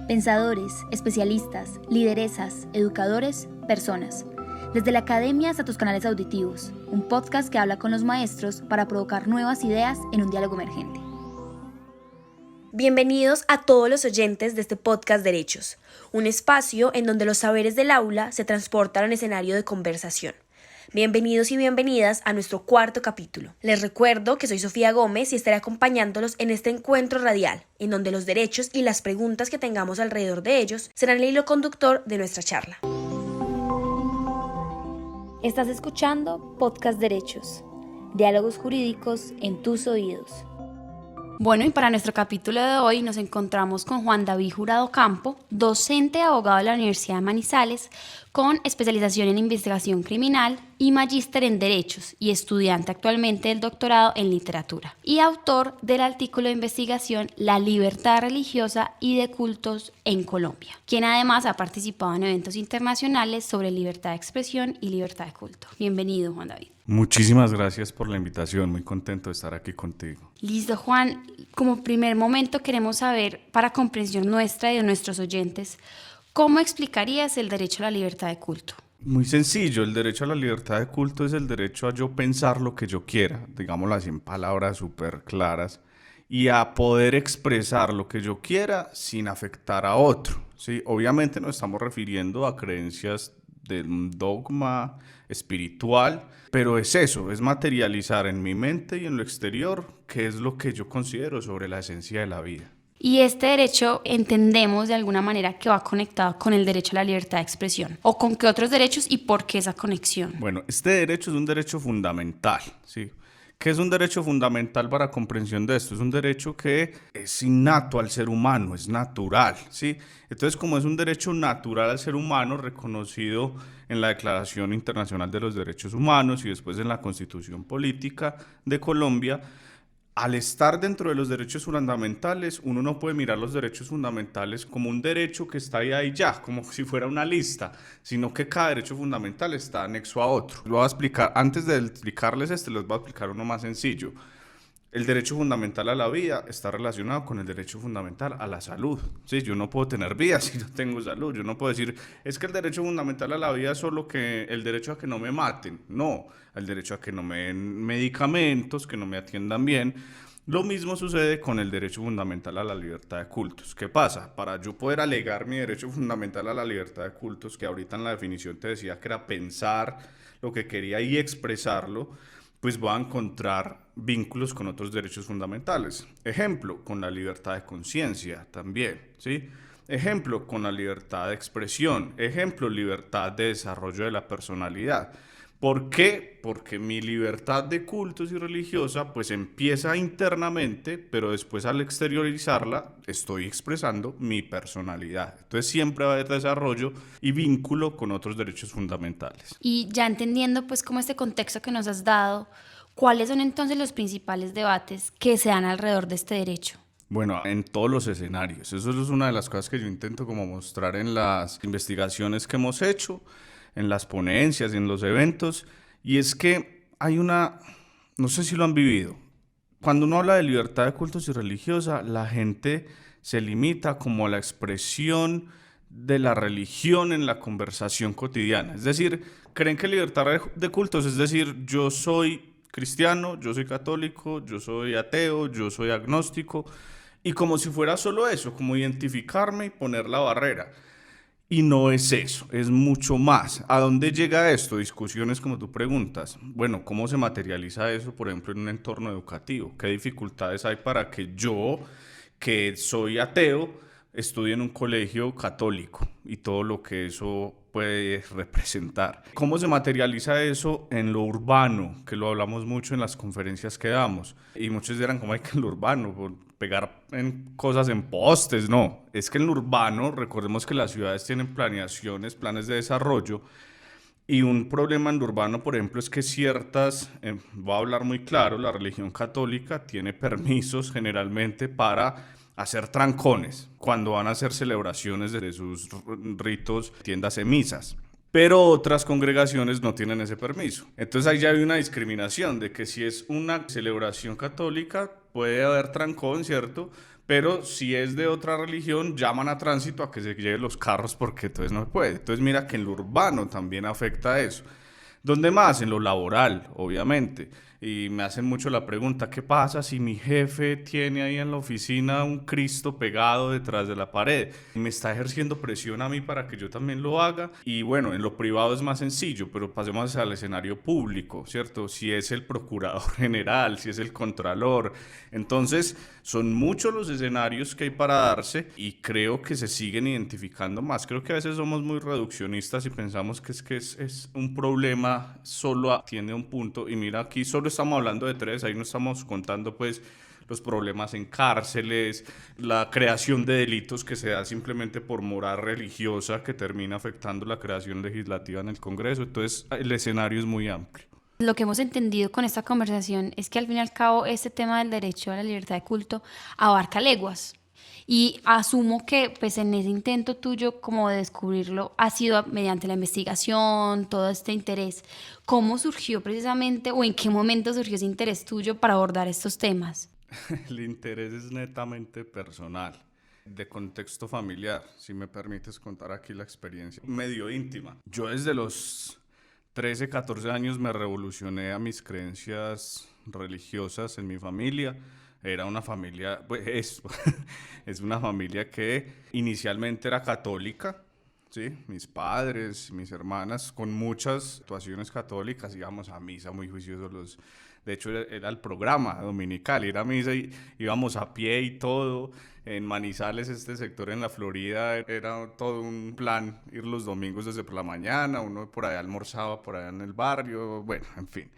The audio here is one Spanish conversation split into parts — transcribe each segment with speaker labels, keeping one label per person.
Speaker 1: Pensadores, especialistas, lideresas, educadores, personas. Desde la academia hasta tus canales auditivos, un podcast que habla con los maestros para provocar nuevas ideas en un diálogo emergente.
Speaker 2: Bienvenidos a todos los oyentes de este podcast Derechos, un espacio en donde los saberes del aula se transportan a un escenario de conversación. Bienvenidos y bienvenidas a nuestro cuarto capítulo. Les recuerdo que soy Sofía Gómez y estaré acompañándolos en este encuentro radial, en donde los derechos y las preguntas que tengamos alrededor de ellos serán el hilo conductor de nuestra charla.
Speaker 1: Estás escuchando Podcast Derechos, diálogos jurídicos en tus oídos.
Speaker 3: Bueno, y para nuestro capítulo de hoy nos encontramos con Juan David Jurado Campo, docente abogado de la Universidad de Manizales, con especialización en investigación criminal y magíster en Derechos y estudiante actualmente del doctorado en Literatura, y autor del artículo de investigación La libertad religiosa y de cultos en Colombia, quien además ha participado en eventos internacionales sobre libertad de expresión y libertad de culto. Bienvenido, Juan David.
Speaker 4: Muchísimas gracias por la invitación, muy contento de estar aquí contigo.
Speaker 3: Listo, Juan. Como primer momento queremos saber, para comprensión nuestra y de nuestros oyentes, ¿cómo explicarías el derecho a la libertad de culto?
Speaker 4: Muy sencillo, el derecho a la libertad de culto es el derecho a yo pensar lo que yo quiera, digámoslo así en palabras súper claras, y a poder expresar lo que yo quiera sin afectar a otro, ¿sí? Obviamente nos estamos refiriendo a creencias del dogma espiritual, pero es eso, es materializar en mi mente y en lo exterior qué es lo que yo considero sobre la esencia de la vida.
Speaker 3: Y este derecho entendemos de alguna manera que va conectado con el derecho a la libertad de expresión. ¿O con qué otros derechos y por qué esa conexión?
Speaker 4: Bueno, este derecho es un derecho fundamental, ¿sí? ¿Qué es un derecho fundamental para comprensión de esto? Es un derecho que es innato al ser humano, es natural, ¿sí? Entonces, como es un derecho natural al ser humano, reconocido en la Declaración Internacional de los Derechos Humanos y después en la Constitución Política de Colombia, al estar dentro de los derechos fundamentales, uno no puede mirar los derechos fundamentales como un derecho que está ahí ya, como si fuera una lista, sino que cada derecho fundamental está anexo a otro. Lo voy a explicar, antes de explicarles les voy a explicar uno más sencillo. El derecho fundamental a la vida está relacionado con el derecho fundamental a la salud. Sí, yo no puedo tener vida si no tengo salud. Yo no puedo decir, es que el derecho fundamental a la vida es solo que el derecho a que no me maten. No, el derecho a que no me den medicamentos, que no me atiendan bien. Lo mismo sucede con el derecho fundamental a la libertad de cultos. ¿Qué pasa? Para yo poder alegar mi derecho fundamental a la libertad de cultos, que ahorita en la definición te decía que era pensar lo que quería y expresarlo, pues voy a encontrar vínculos con otros derechos fundamentales. Ejemplo, con la libertad de conciencia también, ¿sí? Ejemplo, con la libertad de expresión. Ejemplo, libertad de desarrollo de la personalidad. ¿Por qué? Porque mi libertad de cultos y religiosa pues empieza internamente, pero después al exteriorizarla estoy expresando mi personalidad. Entonces siempre va a haber desarrollo y vínculo con otros derechos fundamentales.
Speaker 3: Y ya entendiendo pues como este contexto que nos has dado, ¿cuáles son entonces los principales debates que se dan alrededor de este derecho?
Speaker 4: Bueno, en todos los escenarios. Eso es una de las cosas que yo intento como mostrar en las investigaciones que hemos hecho, en las ponencias y en los eventos, y es que hay no sé si lo han vivido, cuando uno habla de libertad de cultos y religiosa, la gente se limita como a la expresión de la religión en la conversación cotidiana, es decir, creen que libertad de cultos es decir, yo soy cristiano, yo soy católico, yo soy ateo, yo soy agnóstico, y como si fuera solo eso, como identificarme y poner la barrera. Y no es eso, es mucho más. ¿A dónde llega esto? Discusiones como tú preguntas. Bueno, ¿cómo se materializa eso, por ejemplo, en un entorno educativo? ¿Qué dificultades hay para que yo, que soy ateo, estudie en un colegio católico y todo lo que eso puede representar? ¿Cómo se materializa eso en lo urbano? Que lo hablamos mucho en las conferencias que damos. Y muchos dirán, ¿cómo hay que en lo urbano? Pegar en cosas en postes, no. Es que en lo urbano, recordemos que las ciudades tienen planeaciones, planes de desarrollo, y un problema en lo urbano, por ejemplo, es que voy a hablar muy claro, la religión católica tiene permisos generalmente para hacer trancones cuando van a hacer celebraciones de sus ritos, tiendas misas. Pero otras congregaciones no tienen ese permiso. Entonces ahí ya hay una discriminación de que si es una celebración católica puede haber trancón, ¿cierto? Pero si es de otra religión, llaman a tránsito a que se lleven los carros porque entonces no se puede. Entonces mira que en lo urbano también afecta eso. ¿Dónde más? En lo laboral, obviamente. Y me hacen mucho la pregunta, ¿qué pasa si mi jefe tiene ahí en la oficina un Cristo pegado detrás de la pared? Me está ejerciendo presión a mí para que yo también lo haga. Y bueno, en lo privado es más sencillo, pero pasemos al escenario público, ¿cierto? Si es el procurador general, si es el contralor. Entonces, son muchos los escenarios que hay para darse y creo que se siguen identificando más. Creo que a veces somos muy reduccionistas y pensamos que es un problema, solo atiende a un punto. Y mira, aquí solo estamos hablando de 3, ahí no estamos contando pues los problemas en cárceles, la creación de delitos que se da simplemente por moral religiosa que termina afectando la creación legislativa en el Congreso. Entonces el escenario es muy amplio.
Speaker 3: Lo que hemos entendido con esta conversación es que al fin y al cabo este tema del derecho a la libertad de culto abarca leguas. Y asumo que pues en ese intento tuyo como de descubrirlo ha sido mediante la investigación, todo este interés. ¿Cómo surgió precisamente o en qué momento surgió ese interés tuyo para abordar estos temas?
Speaker 4: El interés es netamente personal, de contexto familiar, si me permites contar aquí la experiencia medio íntima. Yo desde los 13, 14 años me revolucioné a mis creencias religiosas en mi familia. Era una familia, pues es una familia que inicialmente era católica, ¿sí? Mis padres, mis hermanas, con muchas situaciones católicas, íbamos a misa muy juiciosos. De hecho, era el programa dominical, ir a misa y íbamos a pie y todo. En Manizales, este sector en la Florida, era todo un plan ir los domingos desde por la mañana, uno por allá almorzaba por allá en el barrio, bueno, en fin.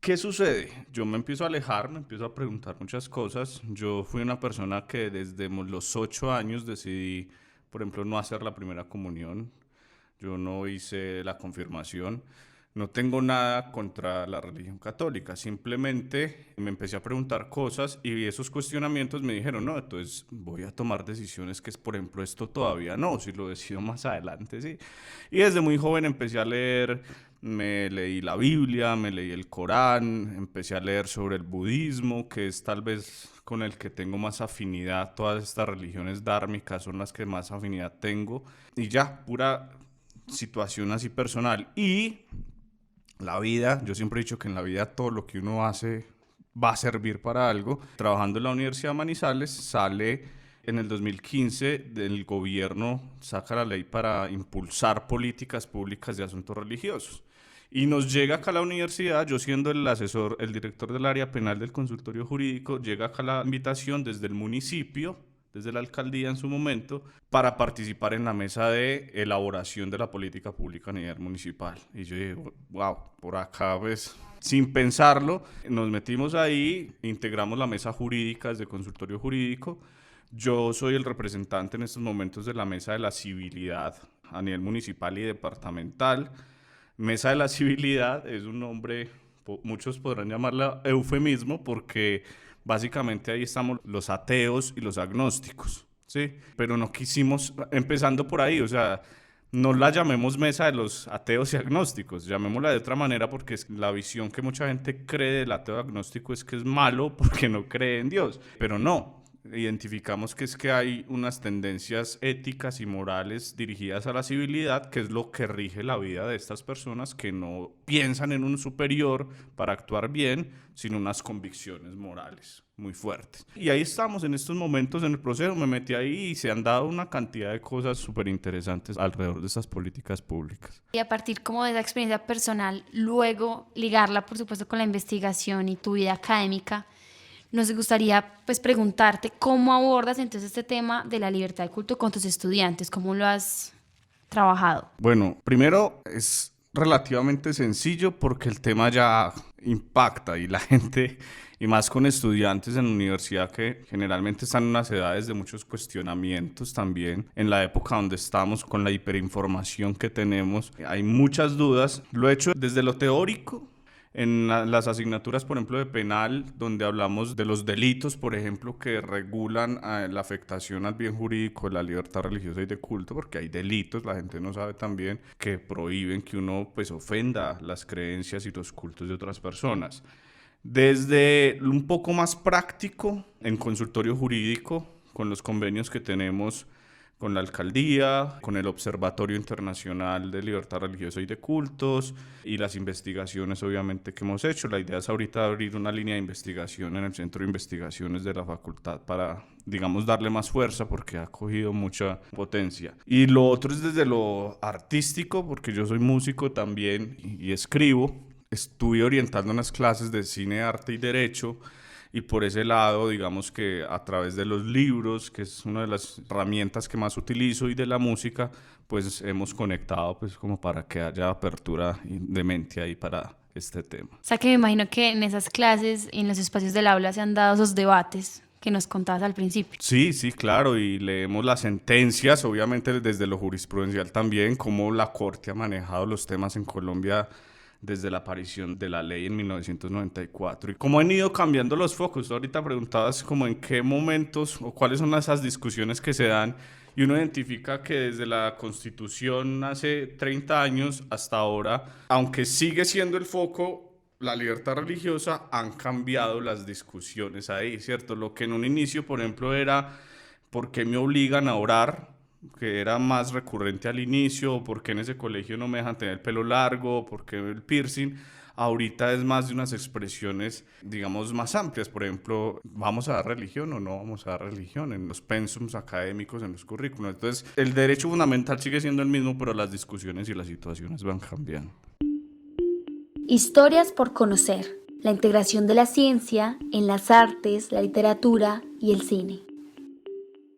Speaker 4: ¿Qué sucede? Yo me empiezo a alejar, me empiezo a preguntar muchas cosas. Yo fui una persona que desde los 8 años decidí, por ejemplo, no hacer la primera comunión. Yo no hice la confirmación. No tengo nada contra la religión católica, simplemente me empecé a preguntar cosas y esos cuestionamientos me dijeron, no, entonces voy a tomar decisiones que es, por ejemplo, esto todavía no, si lo decido más adelante, sí. Y desde muy joven empecé a leer, me leí la Biblia, me leí el Corán, empecé a leer sobre el budismo, que es tal vez con el que tengo más afinidad, todas estas religiones dármicas son las que más afinidad tengo, y ya, pura situación así personal. Y la vida, yo siempre he dicho que en la vida todo lo que uno hace va a servir para algo. Trabajando en la Universidad de Manizales, sale en el 2015 del gobierno, saca la ley para impulsar políticas públicas de asuntos religiosos. Y nos llega acá a la universidad, yo siendo el asesor, el director del área penal del consultorio jurídico, llega acá la invitación desde el municipio, desde la alcaldía en su momento, para participar en la mesa de elaboración de la política pública a nivel municipal. Y yo dije, wow, por acá pues, sin pensarlo, nos metimos ahí, integramos la mesa jurídica desde consultorio jurídico. Yo soy el representante en estos momentos de la mesa de la civilidad a nivel municipal y departamental. Mesa de la civilidad es un nombre, muchos podrán llamarla eufemismo, porque básicamente ahí estamos los ateos y los agnósticos, ¿sí? Pero no quisimos, empezando por ahí, o sea, no la llamemos mesa de los ateos y agnósticos, llamémosla de otra manera, porque es la visión que mucha gente cree del ateo agnóstico es que es malo porque no cree en Dios, pero no. Identificamos que es que hay unas tendencias éticas y morales dirigidas a la civilidad, que es lo que rige la vida de estas personas que no piensan en un superior para actuar bien, sino unas convicciones morales muy fuertes. Y ahí estamos en estos momentos en el proceso, me metí ahí y se han dado una cantidad de cosas súper interesantes alrededor de estas políticas públicas.
Speaker 3: Y a partir como de esa experiencia personal, luego ligarla por supuesto con la investigación y tu vida académica, nos gustaría pues preguntarte cómo abordas entonces este tema de la libertad de culto con tus estudiantes, cómo lo has trabajado.
Speaker 4: Bueno, primero es relativamente sencillo porque el tema ya impacta y la gente, y más con estudiantes en la universidad que generalmente están en unas edades de muchos cuestionamientos también, en la época donde estamos con la hiperinformación que tenemos, hay muchas dudas. Lo he hecho desde lo teórico, en las asignaturas, por ejemplo, de penal, donde hablamos de los delitos, por ejemplo, que regulan la afectación al bien jurídico de la libertad religiosa y de culto, porque hay delitos, la gente no sabe también, que prohíben que uno pues ofenda las creencias y los cultos de otras personas. Desde un poco más práctico, en consultorio jurídico, con los convenios que tenemos con la alcaldía, con el Observatorio Internacional de Libertad Religiosa y de Cultos y las investigaciones obviamente que hemos hecho. La idea es ahorita abrir una línea de investigación en el Centro de Investigaciones de la Facultad para, digamos, darle más fuerza porque ha cogido mucha potencia. Y lo otro es desde lo artístico, porque yo soy músico también y escribo. Estuve orientando unas clases de cine, arte y derecho. Y por ese lado, digamos que a través de los libros, que es una de las herramientas que más utilizo, y de la música, pues hemos conectado pues como para que haya apertura de mente ahí para este tema.
Speaker 3: O sea que me imagino que en esas clases, en los espacios del aula, se han dado esos debates que nos contabas al principio.
Speaker 4: Sí, claro, y leemos las sentencias, obviamente desde lo jurisprudencial también, cómo la Corte ha manejado los temas en Colombia desde la aparición de la ley en 1994 y cómo han ido cambiando los focos. Ahorita preguntabas como en qué momentos o cuáles son esas discusiones que se dan, y uno identifica que desde la Constitución hace 30 años hasta ahora, aunque sigue siendo el foco la libertad religiosa, han cambiado las discusiones ahí, ¿cierto? Lo que en un inicio, por ejemplo, era ¿por qué me obligan a orar?, que era más recurrente al inicio, por qué en ese colegio no me dejan tener el pelo largo, por qué el piercing. Ahorita es más de unas expresiones, digamos, más amplias. Por ejemplo, ¿vamos a dar religión o no vamos a dar religión en los pensums académicos, en los currículos? Entonces, el derecho fundamental sigue siendo el mismo, pero las discusiones y las situaciones van cambiando.
Speaker 1: Historias por conocer. La integración de la ciencia en las artes, la literatura y el cine.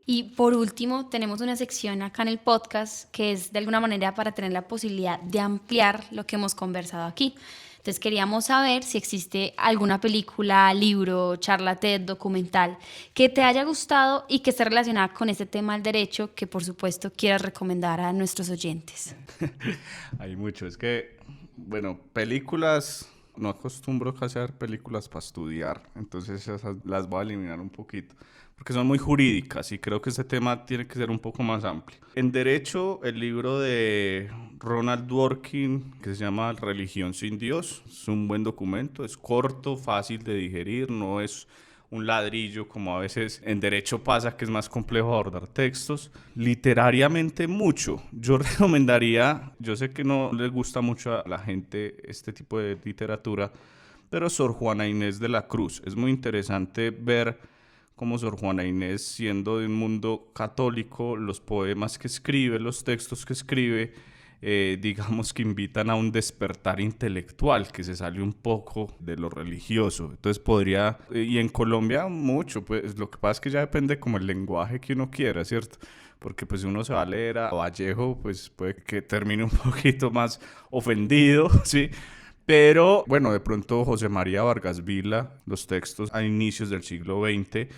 Speaker 3: Y por último, tenemos una sección acá en el podcast que es de alguna manera para tener la posibilidad de ampliar lo que hemos conversado aquí. Entonces queríamos saber si existe alguna película, libro, charla TED, documental que te haya gustado y que esté relacionada con este tema del derecho, que por supuesto quieras recomendar a nuestros oyentes.
Speaker 4: Hay mucho, es que, bueno, películas, no acostumbro casi a ver películas para estudiar, entonces esas las voy a eliminar un poquito, porque son muy jurídicas y creo que este tema tiene que ser un poco más amplio. En Derecho, el libro de Ronald Dworkin, que se llama Religión sin Dios, es un buen documento, es corto, fácil de digerir, no es un ladrillo como a veces en Derecho pasa, que es más complejo abordar textos. Literariamente mucho. Yo recomendaría, yo sé que no le gusta mucho a la gente este tipo de literatura, pero Sor Juana Inés de la Cruz. Es muy interesante ver como Sor Juana Inés, siendo de un mundo católico, los poemas que escribe, los textos que escribe, digamos que invitan a un despertar intelectual que se sale un poco de lo religioso. Entonces podría, y en Colombia mucho, pues lo que pasa es que ya depende como el lenguaje que uno quiera, ¿cierto? Porque pues si uno se va a leer a Vallejo, pues puede que termine un poquito más ofendido, ¿sí? Pero, bueno, de pronto José María Vargas Vila, los textos a inicios del siglo XX,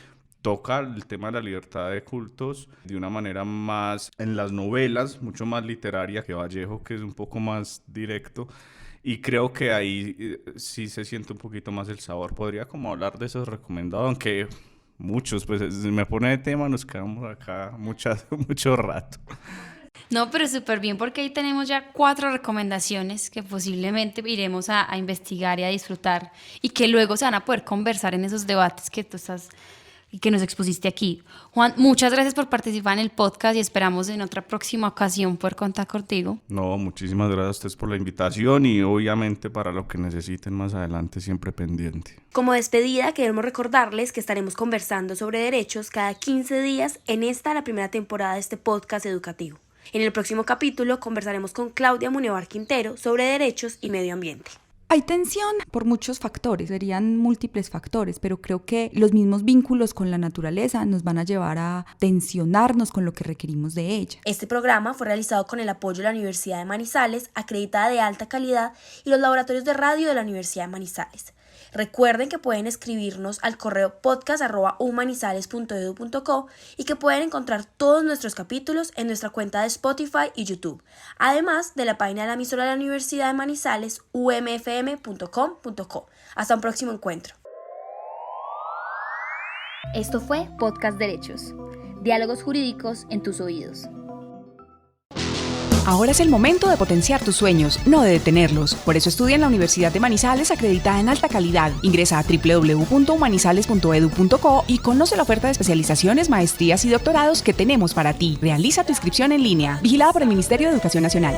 Speaker 4: toca el tema de la libertad de cultos de una manera más, en las novelas, mucho más literaria que Vallejo, que es un poco más directo. Y creo que ahí sí se siente un poquito más el sabor. Podría como hablar de esos recomendados, aunque muchos, pues si me pone de tema nos quedamos acá mucho rato.
Speaker 3: No, pero súper bien, porque ahí tenemos ya 4 recomendaciones que posiblemente iremos a investigar y a disfrutar y que luego se van a poder conversar en esos debates que tú estás y que nos expusiste aquí. Juan, muchas gracias por participar en el podcast y esperamos en otra próxima ocasión poder contar contigo.
Speaker 4: No, muchísimas gracias a ustedes por la invitación y obviamente para lo que necesiten más adelante siempre pendiente.
Speaker 2: Como despedida, queremos recordarles que estaremos conversando sobre derechos cada 15 días en la primera temporada de este podcast educativo. En el próximo capítulo conversaremos con Claudia Munevar Quintero sobre derechos y medio ambiente.
Speaker 5: Hay tensión por muchos factores, serían múltiples factores, pero creo que los mismos vínculos con la naturaleza nos van a llevar a tensionarnos con lo que requerimos de ella.
Speaker 2: Este programa fue realizado con el apoyo de la Universidad de Manizales, acreditada de alta calidad, y los laboratorios de radio de la Universidad de Manizales. Recuerden que pueden escribirnos al correo podcast@umanizales.edu.co y que pueden encontrar todos nuestros capítulos en nuestra cuenta de Spotify y YouTube, además de la página de la emisora de la Universidad de Manizales, umfm.com.co. Hasta un próximo encuentro.
Speaker 1: Esto fue Podcast Derechos. Diálogos jurídicos en tus oídos.
Speaker 6: Ahora es el momento de potenciar tus sueños, no de detenerlos. Por eso estudia en la Universidad de Manizales, acreditada en alta calidad. Ingresa a www.manizales.edu.co y conoce la oferta de especializaciones, maestrías y doctorados que tenemos para ti. Realiza tu inscripción en línea. Vigilada por el Ministerio de Educación Nacional.